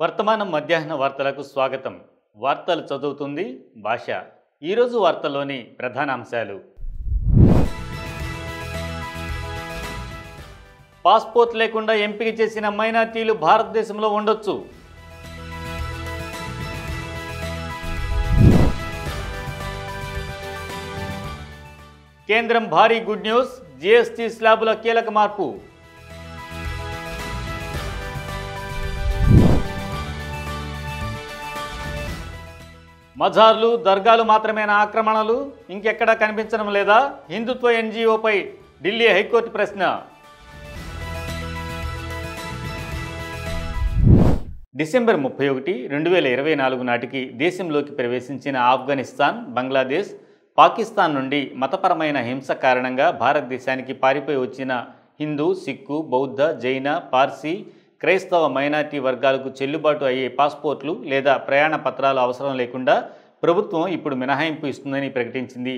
వర్తమానం మధ్యాహ్న వార్తలకు స్వాగతం. వార్తలు చదువుతుంది భాష. ఈరోజు వార్తల్లోని ప్రధాన అంశాలు: పాస్పోర్ట్ లేకుండా ఎంపిక చేసిన మైనార్టీలు భారతదేశంలో ఉండొచ్చు. కేంద్రం భారీ గుడ్ న్యూస్, జీఎస్టీ స్లాబుల కీలక మార్పు. మజార్లు, దర్గాలు మాత్రమేనా ఆక్రమణలు? ఇంకెక్కడా కనిపించడం లేదా? హిందుత్వ ఎన్జీఓపై ఢిల్లీ హైకోర్టు ప్రశ్న. డిసెంబర్ 31, 2024 నాటికి దేశంలోకి ప్రవేశించిన ఆఫ్ఘనిస్తాన్, బంగ్లాదేశ్, పాకిస్తాన్ నుండి మతపరమైన హింస కారణంగా భారతదేశానికి పారిపోయి వచ్చిన హిందూ, సిక్కు, బౌద్ధ, జైన, పార్సీ, క్రైస్తవ మైనార్టీ వర్గాలకు చెల్లుబాటు అయ్యే పాస్పోర్ట్లు లేదా ప్రయాణ పత్రాలు అవసరం లేకుండా ప్రభుత్వం ఇప్పుడు మినహాయింపు ఇస్తుందని ప్రకటించింది.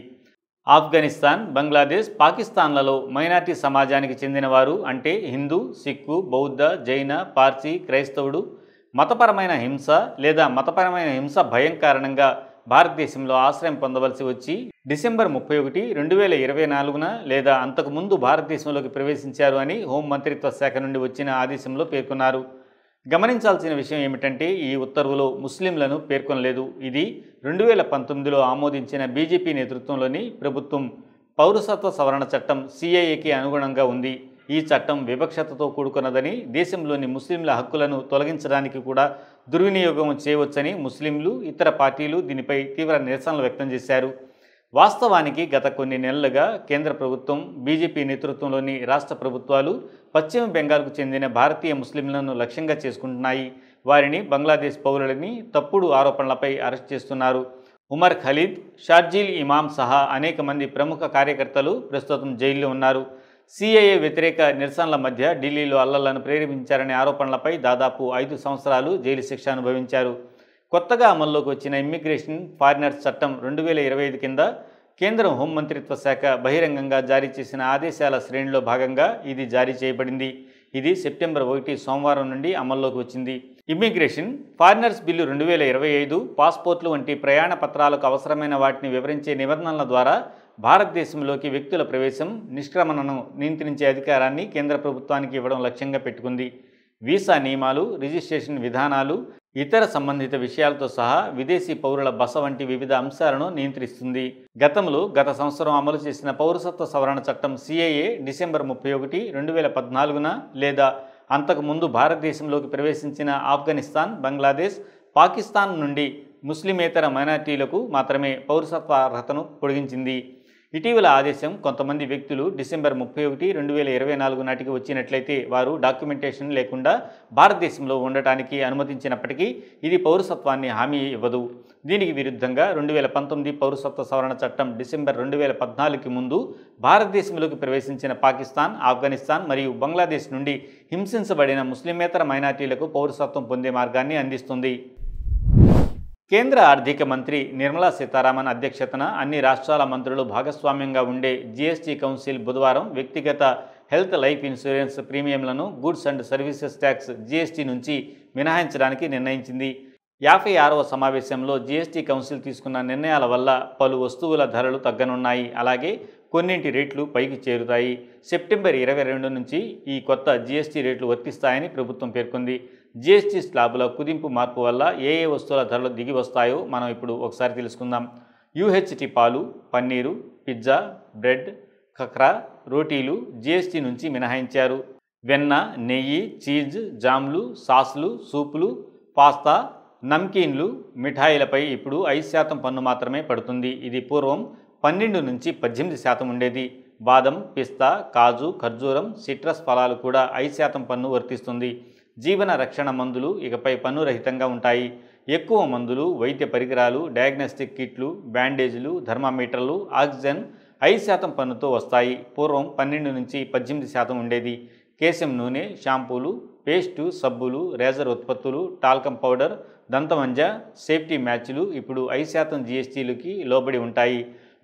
ఆఫ్ఘనిస్తాన్, బంగ్లాదేశ్, పాకిస్తాన్లలో మైనార్టీ సమాజానికి చెందినవారు అంటే హిందూ, సిక్కు, బౌద్ధ, జైన, పార్సీ, క్రైస్తవుడు మతపరమైన హింస లేదా మతపరమైన హింస భయం కారణంగా భారతదేశంలో ఆశ్రయం పొందవలసి వచ్చి డిసెంబర్ 31, 2024 లేదా అంతకుముందు భారతదేశంలోకి ప్రవేశించారు అని హోం మంత్రిత్వ శాఖ నుండి వచ్చిన ఆదేశంలో పేర్కొన్నారు. గమనించాల్సిన విషయం ఏమిటంటే ఈ ఉత్తర్వులో ముస్లింలను పేర్కొనలేదు. ఇది 2019లో ఆమోదించిన బీజేపీ నేతృత్వంలోని ప్రభుత్వం పౌరసత్వ సవరణ చట్టం సిఏఏకి అనుగుణంగా ఉంది. ఈ చట్టం వివక్షతతో కూడుకున్నదని, దేశంలోని ముస్లింల హక్కులను తొలగించడానికి కూడా దుర్వినియోగం చేయవచ్చని ముస్లింలు, ఇతర పార్టీలు దీనిపై తీవ్ర నిరసనలు వ్యక్తం చేశారు. వాస్తవానికి గత కొన్ని నెలలుగా కేంద్ర ప్రభుత్వం, బీజేపీ నేతృత్వంలోని రాష్ట్ర ప్రభుత్వాలు పశ్చిమ బెంగాల్కు చెందిన భారతీయ ముస్లింలను లక్ష్యంగా చేసుకుంటున్నాయి. వారిని బంగ్లాదేశ్ పౌరులని తప్పుడు ఆరోపణలపై అరెస్ట్ చేస్తున్నారు. ఉమర్ ఖలీద్, షార్జీల్ ఇమాం సహా అనేక మంది ప్రముఖ కార్యకర్తలు ప్రస్తుతం జైల్లో ఉన్నారు. సిఏఏ వ్యతిరేక నిరసనల మధ్య ఢిల్లీలో అల్లర్లను ప్రేరేపించారనే ఆరోపణలపై దాదాపు 5 సంవత్సరాలు జైలు శిక్ష అనుభవించారు. కొత్తగా అమల్లోకి వచ్చిన ఇమ్మిగ్రేషన్, ఫారినర్స్ చట్టం 2025 కింద కేంద్రం హోంమంత్రిత్వ శాఖ బహిరంగంగా జారీ చేసిన ఆదేశాల శ్రేణిలో భాగంగా ఇది జారీ చేయబడింది. ఇది సెప్టెంబర్ 1 సోమవారం నుండి అమల్లోకి వచ్చింది. ఇమ్మిగ్రేషన్, ఫారినర్స్ బిల్లు 2025 పాస్పోర్ట్లు వంటి ప్రయాణ పత్రాలకు అవసరమైన వాటిని వివరించే నిబంధనల ద్వారా భారతదేశంలోకి వ్యక్తుల ప్రవేశం, నిష్క్రమణను నియంత్రించే అధికారాన్ని కేంద్ర ప్రభుత్వానికి ఇవ్వడం లక్ష్యంగా పెట్టుకుంది. వీసా నియమాలు, రిజిస్ట్రేషన్ విధానాలు, ఇతర సంబంధిత విషయాలతో సహా విదేశీ పౌరుల బస వంటి వివిధ అంశాలను నియంత్రిస్తుంది. గత సంవత్సరం అమలు చేసిన పౌరసత్వ సవరణ చట్టం సిఏఏ డిసెంబర్ 31, 2014 లేదా అంతకుముందు భారతదేశంలోకి ప్రవేశించిన ఆఫ్ఘనిస్తాన్, బంగ్లాదేశ్, పాకిస్తాన్ నుండి ముస్లిమేతర మైనార్టీలకు మాత్రమే పౌరసత్వ అర్హతను పొడిగించింది. ఇటీవల ఆదేశం కొంతమంది వ్యక్తులు డిసెంబర్ 31, 2024 నాటికి వచ్చినట్లయితే వారు డాక్యుమెంటేషన్ లేకుండా భారతదేశంలో ఉండటానికి అనుమతించినప్పటికీ ఇది పౌరసత్వాన్ని హామీ ఇవ్వదు. దీనికి విరుద్ధంగా 2019 పౌరసత్వ సవరణ చట్టం డిసెంబర్ 2014కి ముందు భారతదేశంలోకి ప్రవేశించిన పాకిస్తాన్, ఆఫ్ఘనిస్తాన్ మరియు బంగ్లాదేశ్ నుండి హింసించబడిన ముస్లిమేతర మైనార్టీలకు పౌరసత్వం పొందే మార్గాన్ని అందిస్తుంది. కేంద్ర ఆర్థిక మంత్రి నిర్మలా సీతారామన్ అధ్యక్షతన అన్ని రాష్ట్రాల మంత్రులు భాగస్వామ్యంగా ఉండే జీఎస్టీ కౌన్సిల్ బుధవారం వ్యక్తిగత హెల్త్, లైఫ్ ఇన్సూరెన్స్ ప్రీమియంలను goods and services tax GST నుంచి మినహాయించడానికి నిర్ణయించింది. 56వ సమావేశంలో జీఎస్టీ కౌన్సిల్ తీసుకున్న నిర్ణయాల వల్ల పలు వస్తువుల ధరలు తగ్గనున్నాయి. అలాగే కొన్నింటి రేట్లు పైకి చేరుతాయి. సెప్టెంబర్ 22 నుంచి ఈ కొత్త జీఎస్టీ రేట్లు వర్తిస్తాయని ప్రభుత్వం పేర్కొంది. జీఎస్టీ స్లాబుల కుదింపు మార్పు వల్ల ఏ వస్తువుల ధరలు దిగి వస్తాయో మనం ఇప్పుడు ఒకసారి తెలుసుకుందాం. యూహెచ్టీ పాలు, పన్నీరు, పిజ్జా, బ్రెడ్, ఖక్రా, రోటీలు జీఎస్టీ నుంచి మినహాయించారు. వెన్న, నెయ్యి, చీజ్, జామ్లు, సాస్లు, సూపులు, పాస్తా, నమ్కీన్లు, మిఠాయిలపై ఇప్పుడు 5% పన్ను మాత్రమే పడుతుంది. ఇది పూర్వం 12 నుంచి 18% ఉండేది. బాదం, పిస్తా, కాజు, ఖర్జూరం, సిట్రస్ ఫలాలు కూడా 5% పన్ను వర్తిస్తుంది. జీవన రక్షణ మందులు ఇకపై పన్ను రహితంగా ఉంటాయి. ఎక్కువ మందులు, వైద్య పరికరాలు, డయాగ్నోస్టిక్ కిట్లు, బ్యాండేజీలు, థర్మామీటర్లు, ఆక్సిజన్ 5% పన్నుతో వస్తాయి. పూర్వం 12 నుంచి 18% ఉండేది. కేశం నూనె, షాంపూలు, పేస్టు, సబ్బులు, రేజర్ ఉత్పత్తులు, టాల్కమ్ పౌడర్, దంతమంజ, సేఫ్టీ మ్యాచ్లు ఇప్పుడు 5% జీఎస్టీలకి లోబడి ఉంటాయి.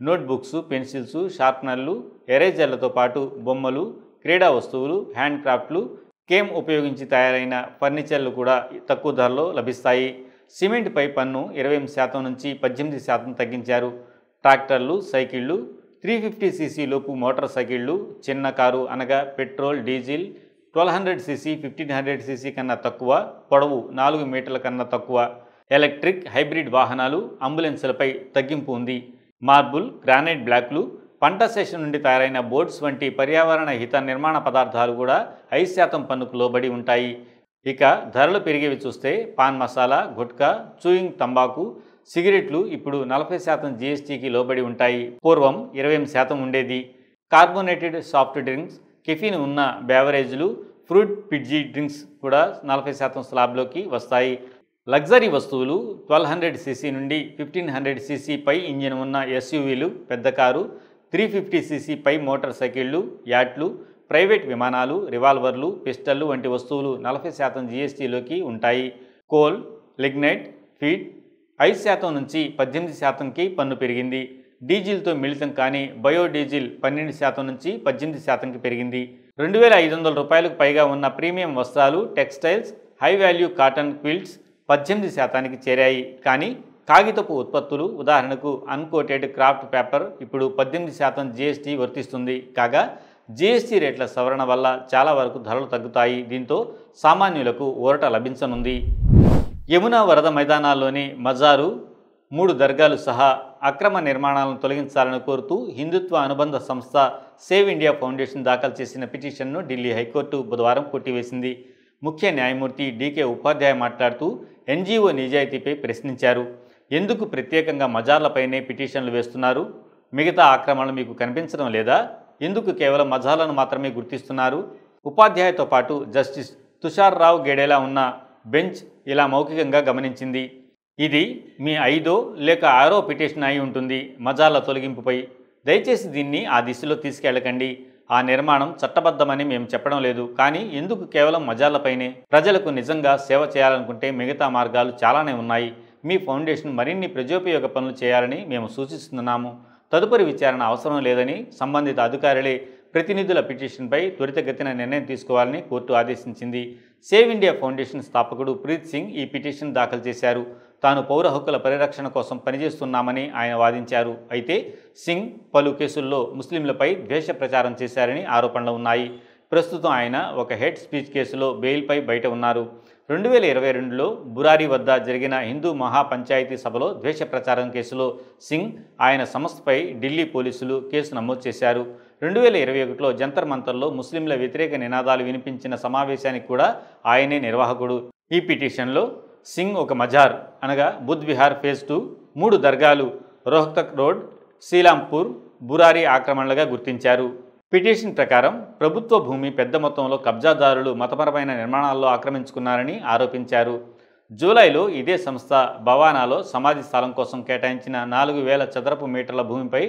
నోట్బుక్స్, పెన్సిల్స్, షార్ప్నర్లు, ఎరేజర్లతో పాటు బొమ్మలు, క్రీడా వస్తువులు, హ్యాండ్ క్రాఫ్ట్లు, కేమ్ ఉపయోగించి తయారైన ఫర్నిచర్లు కూడా తక్కువ ధరలో లభిస్తాయి. సిమెంట్పై పన్ను 28% నుంచి 18% తగ్గించారు. ట్రాక్టర్లు, సైకిళ్లు, 350 cc లోపు మోటార్ సైకిళ్లు, చిన్న కారు అనగా పెట్రోల్, డీజిల్ 1200 cc, 1500 cc కన్నా తక్కువ, పొడవు 4 మీటర్ల కన్నా తక్కువ, ఎలక్ట్రిక్, హైబ్రిడ్ వాహనాలు, అంబులెన్సులపై తగ్గింపు ఉంది. మార్బుల్, గ్రానైట్ బ్లాక్లు, పంట శేషం నుండి తయారైన బోర్డ్స్ వంటి పర్యావరణ హిత నిర్మాణ పదార్థాలు కూడా 5% పన్నుకు లోబడి ఉంటాయి. ఇక ధరలు పెరిగేవి చూస్తే పాన్ మసాలా, గుట్కా, చూయింగ్ తంబాకు, సిగరెట్లు ఇప్పుడు 40% జీఎస్టీకి లోబడి ఉంటాయి. పూర్వం 28% ఉండేది. కార్బోనేటెడ్ సాఫ్ట్ డ్రింక్స్, కెఫీన్ ఉన్న బేవరేజ్లు, ఫ్రూట్ పిడ్జీ డ్రింక్స్ కూడా 40% స్లాబ్లోకి వస్తాయి. లగ్జరీ వస్తువులు 1200 cc నుండి 1500 cc పై ఇంజిన్ ఉన్న ఎస్యూవీలు, పెద్ద కారు, 350 cc పై మోటార్ సైకిళ్లు, యాట్లు, ప్రైవేట్ విమానాలు, రివాల్వర్లు, పిస్టళ్లు వంటి వస్తువులు 40% జీఎస్టీలోకి ఉంటాయి. కోల్, లిగ్నైట్, ఫీడ్ 5% నుంచి 18%కి పన్ను పెరిగింది. డీజిల్తో మిళితం కానీ బయోడీజిల్ 12% నుంచి 18%కి పెరిగింది. 2500 రూపాయలకు పైగా ఉన్న ప్రీమియం వస్త్రాలు, textiles, high value cotton quilts 18%కి చేరాయి. కానీ కాగితపు ఉత్పత్తులు, ఉదాహరణకు అన్కోటెడ్ క్రాఫ్ట్ పేపర్ ఇప్పుడు 18% జీఎస్టీ వర్తిస్తుంది. కాగా జీఎస్టీ రేట్ల సవరణ వల్ల చాలా వరకు ధరలు తగ్గుతాయి. దీంతో సామాన్యులకు ఊరట లభించనుంది. యమునా వరద మైదానాల్లోని మజారు, 3 దర్గాలు సహా అక్రమ నిర్మాణాలను తొలగించాలని కోరుతూ హిందుత్వ అనుబంధ సంస్థ సేవ్ ఇండియా ఫౌండేషన్ దాఖలు చేసిన పిటిషన్ను ఢిల్లీ హైకోర్టు బుధవారం కొట్టివేసింది. ముఖ్య న్యాయమూర్తి డీకే ఉపాధ్యాయ మాట్లాడుతూ ఎన్జీఓ నిజాయితీపై ప్రశ్నించారు. ఎందుకు ప్రత్యేకంగా మజార్లపైనే పిటిషన్లు వేస్తున్నారు? మిగతా ఆక్రమణలు మీకు కనిపించడం లేదా? ఎందుకు కేవలం మజార్లను మాత్రమే గుర్తిస్తున్నారు? ఉపాధ్యాయతో పాటు జస్టిస్ తుషార్ రావు గేడేలా ఉన్న బెంచ్ ఇలా మౌఖికంగా గమనించింది. ఇది మీ 5వ లేక 6వ పిటిషన్ అయి ఉంటుంది మజార్ల తొలగింపుపై. దయచేసి దీన్ని ఆ దిశలో తీసుకెళ్లకండి. ఆ నిర్మాణం చట్టబద్ధమని మేము చెప్పడం లేదు. కానీ ఎందుకు కేవలం మజార్లపైనే? ప్రజలకు నిజంగా సేవ చేయాలనుకుంటే మిగతా మార్గాలు చాలానే ఉన్నాయి. మీ ఫౌండేషన్ మరిన్ని ప్రజోపయోగ పనులు చేయాలని మేము సూచిస్తున్నాము. తదుపరి విచారణ అవసరం లేదని సంబంధిత అధికారులే ప్రతినిధుల పిటిషన్పై త్వరితగతిన నిర్ణయం తీసుకోవాలని కోర్టు ఆదేశించింది. సేవ్ ఇండియా ఫౌండేషన్ స్థాపకుడు ప్రీత్ సింగ్ ఈ పిటిషన్ దాఖలు చేశారు. తాను పౌర హక్కుల పరిరక్షణ కోసం పనిచేస్తున్నామని ఆయన వాదించారు. అయితే సింగ్ పలు కేసుల్లో ముస్లింలపై ద్వేష ప్రచారం చేశారని ఆరోపణలు ఉన్నాయి. ప్రస్తుతం ఆయన ఒక హేట్ స్పీచ్ కేసులో బెయిల్పై బయట ఉన్నారు. 2022లో బురారి వద్ద జరిగిన హిందూ మహాపంచాయతీ సభలో ద్వేష ప్రచారం కేసులో సింగ్, ఆయన సంస్థపై ఢిల్లీ పోలీసులు కేసు నమోదు చేశారు. 2021లో జంతర్ మంతర్లో ముస్లింల వ్యతిరేక నినాదాలు వినిపించిన సమావేశానికి కూడా ఆయనే నిర్వాహకుడు. ఈ పిటిషన్లో సింగ్ ఒక మజార్ అనగా బుద్ధ్ విహార్ ఫేజ్ 2, 3 దర్గాలు రోహ్తక్ రోడ్, సీలాంపూర్, బురారి ఆక్రమణలుగా గుర్తించారు. పిటిషన్ ప్రకారం ప్రభుత్వ భూమి పెద్ద మొత్తంలో కబ్జాదారులు మతపరమైన నిర్మాణాల్లో ఆక్రమించుకున్నారని ఆరోపించారు. జూలైలో ఇదే సంస్థ భవానాలో సమాధి స్థలం కోసం కేటాయించిన 4000 చదరపు మీటర్ల భూమిపై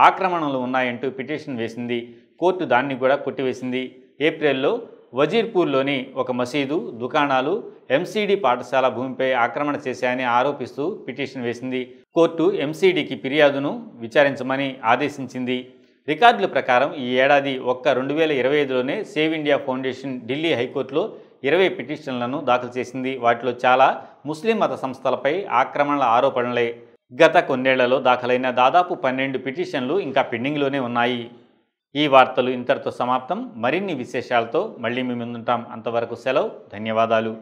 ఆక్రమణలు ఉన్నాయంటూ పిటిషన్ వేసింది. కోర్టు దాన్ని కూడా కొట్టివేసింది. ఏప్రిల్లో వజీర్పూర్లోని ఒక మసీదు, దుకాణాలు, ఎంసీడీ పాఠశాల భూమిపై ఆక్రమణ చేశాయని ఆరోపిస్తూ పిటిషన్ వేసింది. కోర్టు ఎంసీడీకి ఫిర్యాదును విచారించమని ఆదేశించింది. రికార్డుల ప్రకారం ఈ ఏడాది ఒక్క 2025లోనే సేవ్ ఇండియా ఫౌండేషన్ ఢిల్లీ హైకోర్టులో 20 పిటిషన్లను దాఖలు చేసింది. వాటిలో చాలా ముస్లిం మత సంస్థలపై ఆక్రమణల ఆరోపణలే. గత కొన్నేళ్లలో దాఖలైన దాదాపు 12 పిటిషన్లు ఇంకా పెండింగ్లోనే ఉన్నాయి. ఈ వార్తలు ఇంతటితో సమాప్తం. మరిన్ని విశేషాలతో మళ్ళీ మీ ముందుంటాం. అంతవరకు సెలవు. ధన్యవాదాలు.